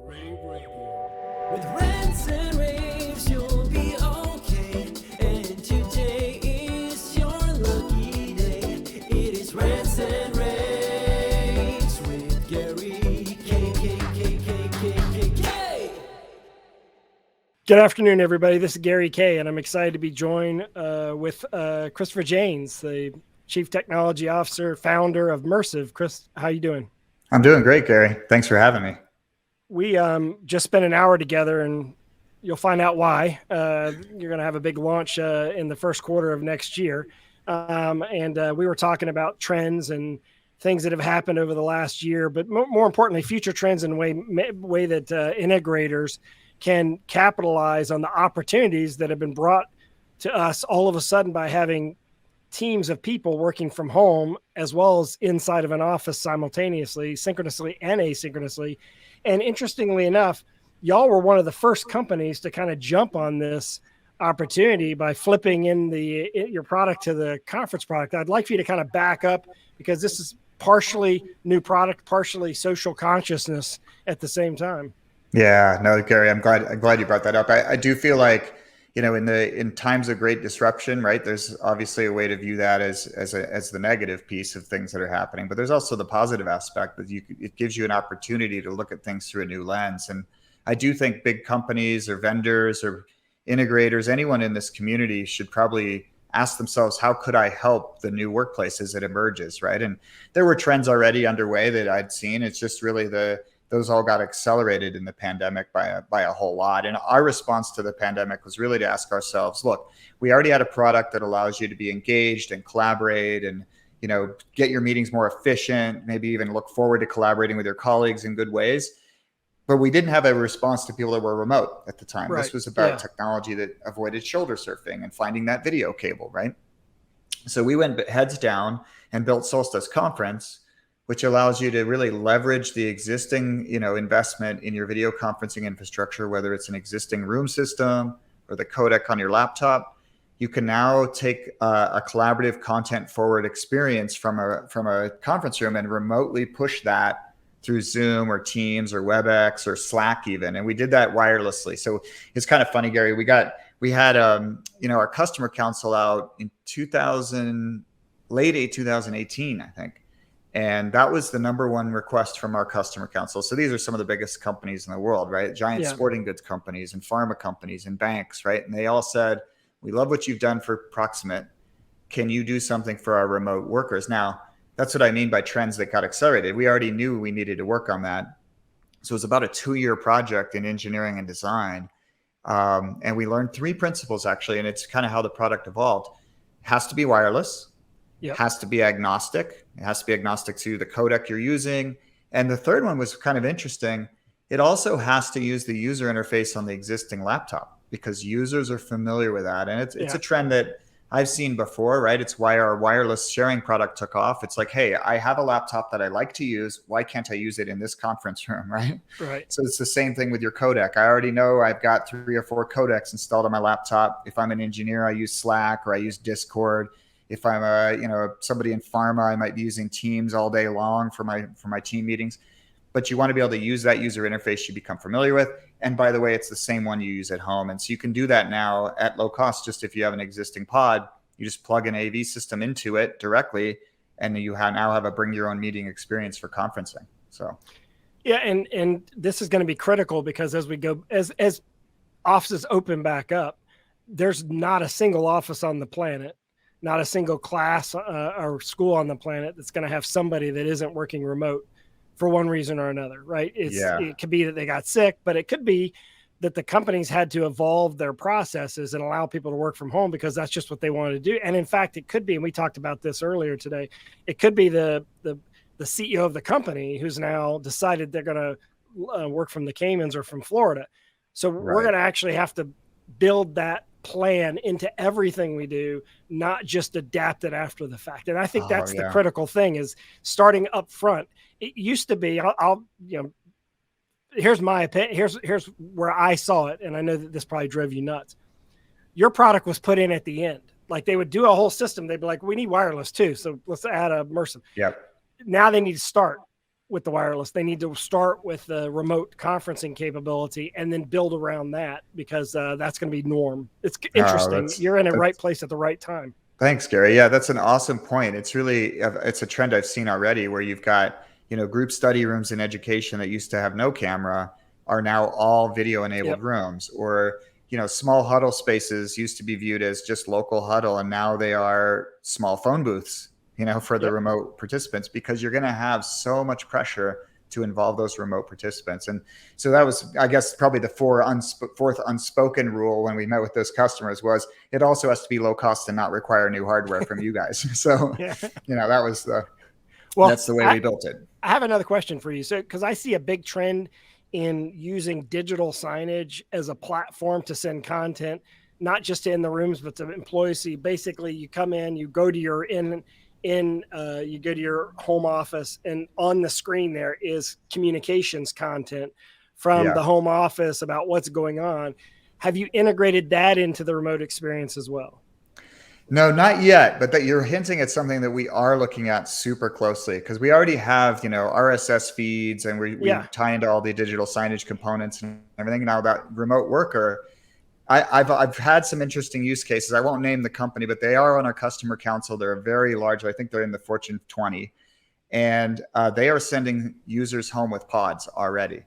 rAVe Radio. With rants and raves, you'll be okay. And today is your lucky day. It is rants and raves with Gary K. Good afternoon, everybody. This is Gary K, and I'm excited to be joined with Christopher Jaynes, the Chief Technology Officer, founder of Mersive. Chris, how you doing? I'm doing great, Gary. Thanks for having me. We just spent an hour together, and you'll find out why. You're going to have a big launch in the first quarter of next year. And we were talking about trends and things that have happened over the last year, but more importantly, future trends and way that integrators can capitalize on the opportunities that have been brought to us all of a sudden by having teams of people working from home as well as inside of an office simultaneously, synchronously and asynchronously. And interestingly enough, y'all were one of the first companies to kind of jump on this opportunity by flipping in your product to the conference product. I'd like for you to kind of back up, because this is partially new product, partially social consciousness at the same time. Yeah, no, Gary, I'm glad you brought that up. I do feel like, in times of great disruption, right, there's obviously a way to view that as the negative piece of things that are happening, but there's also the positive aspect that it gives you an opportunity to look at things through a new lens. And I do think big companies or vendors or integrators, anyone in this community should probably ask themselves, how could I help the new workplace as it emerges, right? And there were trends already underway that I'd seen. It's just really those all got accelerated in the pandemic by a whole lot. And our response to the pandemic was really to ask ourselves, look, we already had a product that allows you to be engaged and collaborate and, get your meetings more efficient, maybe even look forward to collaborating with your colleagues in good ways. But we didn't have a response to people that were remote at the time. Right. This was about technology that avoided shoulder surfing and finding that video cable, right? So we went heads down and built Solstice Conference, which allows you to really leverage the existing, investment in your video conferencing infrastructure, whether it's an existing room system or the codec on your laptop. You can now take a collaborative content forward experience from a conference room and remotely push that through Zoom or Teams or WebEx or Slack even. And we did that wirelessly. So it's kind of funny, Gary. We had our customer council out in late 2018, I think. And that was the number one request from our customer council. So these are some of the biggest companies in the world, right? Giant sporting goods companies and pharma companies and banks, right? And they all said, we love what you've done for Proximate. Can you do something for our remote workers? Now, that's what I mean by trends that got accelerated. We already knew we needed to work on that. So it was about a 2-year project in engineering and design. And we learned 3 principles, actually, and it's kind of how the product evolved. It has to be wireless. Yep. Has to be agnostic. It has to be agnostic to the codec you're using. And the third one was kind of interesting. It also has to use the user interface on the existing laptop, because users are familiar with that. And it's a trend that I've seen before, right? It's why our wireless sharing product took off. It's like, hey, I have a laptop that I like to use. Why can't I use it in this conference room, right? Right. So it's the same thing with your codec. I already know I've got 3 or 4 codecs installed on my laptop. If I'm an engineer, I use Slack or I use Discord. If I'm somebody in pharma, I might be using Teams all day long for my team meetings. But you want to be able to use that user interface you become familiar with. And by the way, it's the same one you use at home. And so you can do that now at low cost. Just if you have an existing pod, you just plug an AV system into it directly, and you now have a bring your own meeting experience for conferencing. So, yeah, and this is going to be critical, because as we go, as offices open back up, there's not a single office on the planet, not a single class or school on the planet that's going to have somebody that isn't working remote for one reason or another, right? It could be that they got sick, but it could be that the companies had to evolve their processes and allow people to work from home because that's just what they wanted to do. And in fact, it could be, and we talked about this earlier today, it could be the CEO of the company who's now decided they're going to work from the Caymans or from Florida. So we're going to actually have to build that plan into everything we do, not just adapt it after the fact. And I think that's the critical thing, is starting up front. It used to be, here's my opinion. Here's where I saw it. And I know that this probably drove you nuts. Your product was put in at the end. Like, they would do a whole system. They'd be like, we need wireless too. So let's add a Mersive. Yep. Now they need to start with the wireless. They need to start with the remote conferencing capability and then build around that, because that's going to be norm. It's interesting. You're in the right place at the right time. Thanks, Gary. Yeah, that's an awesome point. It's really, it's a trend I've seen already where you've got, group study rooms in education that used to have no camera are now all video enabled rooms, or, small huddle spaces used to be viewed as just local huddle, and now they are small phone booths, for the remote participants, because you're going to have so much pressure to involve those remote participants. And so that was, I guess, probably the fourth unspoken rule when we met with those customers was it also has to be low cost and not require new hardware from you guys. So, that was that's the way we built it. I have another question for you. So, because I see a big trend in using digital signage as a platform to send content, not just in the rooms, but to employees. So basically you come in, you go to your you go to your home office, and on the screen there is communications content from the home office about what's going on. Have you integrated that into the remote experience as well? No, not yet, but that you're hinting at something that we are looking at super closely, because we already have, RSS feeds, and we tie into all the digital signage components and everything. Now that remote worker, I've had some interesting use cases. I won't name the company, but they are on our customer council. They're very large. I think they're in the Fortune 20, and they are sending users home with pods already.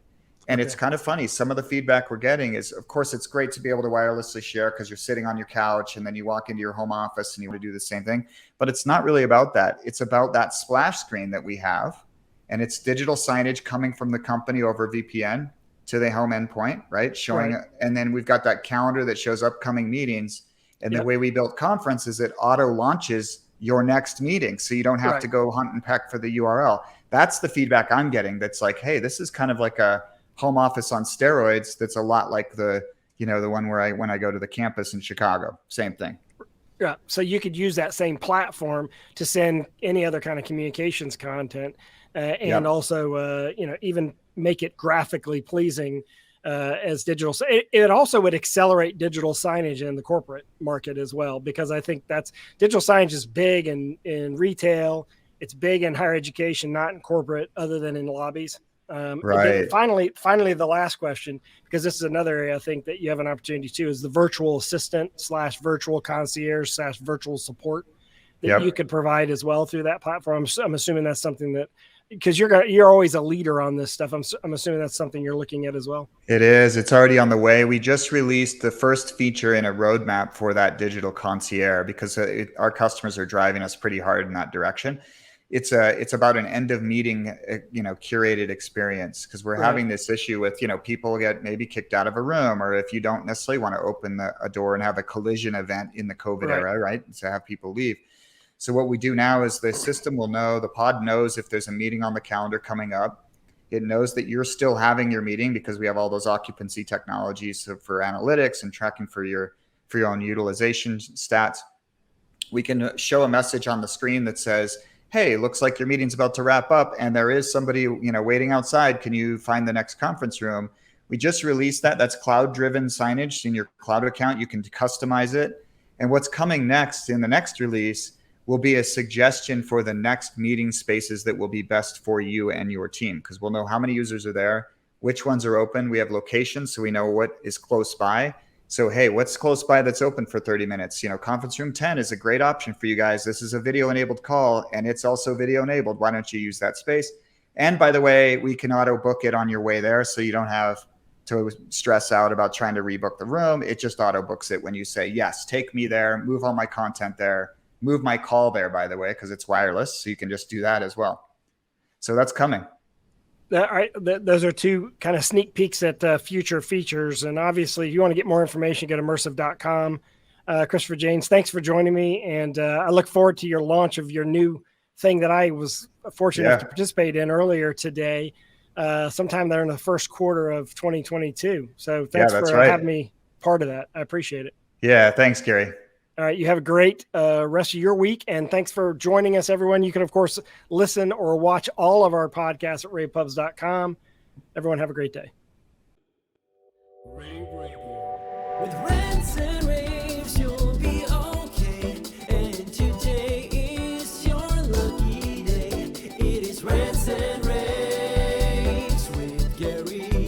And it's kind of funny. Some of the feedback we're getting is, of course, it's great to be able to wirelessly share because you're sitting on your couch and then you walk into your home office and you want to do the same thing. But it's not really about that. It's about that splash screen that we have. And it's digital signage coming from the company over VPN to the home endpoint, right? And then we've got that calendar that shows upcoming meetings. And the way we built Conference is it auto launches your next meeting. So you don't have to go hunt and peck for the URL. That's the feedback I'm getting. That's like, hey, this is kind of like a home office on steroids. That's a lot like the one where when I go to the campus in Chicago, same thing. Yeah. So you could use that same platform to send any other kind of communications content, and also, even make it graphically pleasing as digital. It also would accelerate digital signage in the corporate market as well, because I think digital signage is big in retail. It's big in higher education, not in corporate, other than in lobbies. Again, finally, the last question, because this is another area I think that you have an opportunity to, is the virtual assistant / virtual concierge / virtual support that you could provide as well through that platform. I'm assuming that's something that, because you're always a leader on this stuff. I'm assuming that's something you're looking at as well. It is. It's already on the way. We just released the first feature in a roadmap for that digital concierge, because our customers are driving us pretty hard in that direction. It's about an end of meeting, curated experience, because we're having this issue with, people get maybe kicked out of a room, or if you don't necessarily want to open a door and have a collision event in the COVID era, right? So have people leave. So what we do now is the system will know, the pod knows if there's a meeting on the calendar coming up. It knows that you're still having your meeting, because we have all those occupancy technologies for analytics and tracking for your own utilization stats. We can show a message on the screen that says, hey, looks like your meeting's about to wrap up and there is somebody, waiting outside. Can you find the next conference room? We just released that. That's cloud-driven signage in your cloud account. You can customize it. And what's coming next in the next release will be a suggestion for the next meeting spaces that will be best for you and your team, because we'll know how many users are there, which ones are open. We have locations, so we know what is close by. So, hey, what's close by that's open for 30 minutes? Conference room 10 is a great option for you guys. This is a video enabled call, and it's also video enabled. Why don't you use that space? And by the way, we can auto book it on your way there, so you don't have to stress out about trying to rebook the room. It just auto books it when you say, yes, take me there, move all my content there, move my call there, by the way, because it's wireless. So you can just do that as well. So that's coming. Those are two kind of sneak peeks at future features. And obviously, if you want to get more information, go to mersive.com. Christopher Jaynes, thanks for joining me. And I look forward to your launch of your new thing that I was fortunate enough to participate in earlier today, sometime there in the first quarter of 2022. So thanks for having me part of that. I appreciate it. Yeah, thanks, Gary. All right. You have a great rest of your week. And thanks for joining us, everyone. You can, of course, listen or watch all of our podcasts at ravepubs.com. Everyone have a great day. rAVe Radio. With rants and raves, you'll be okay. And today is your lucky day. It is rants and raves. free.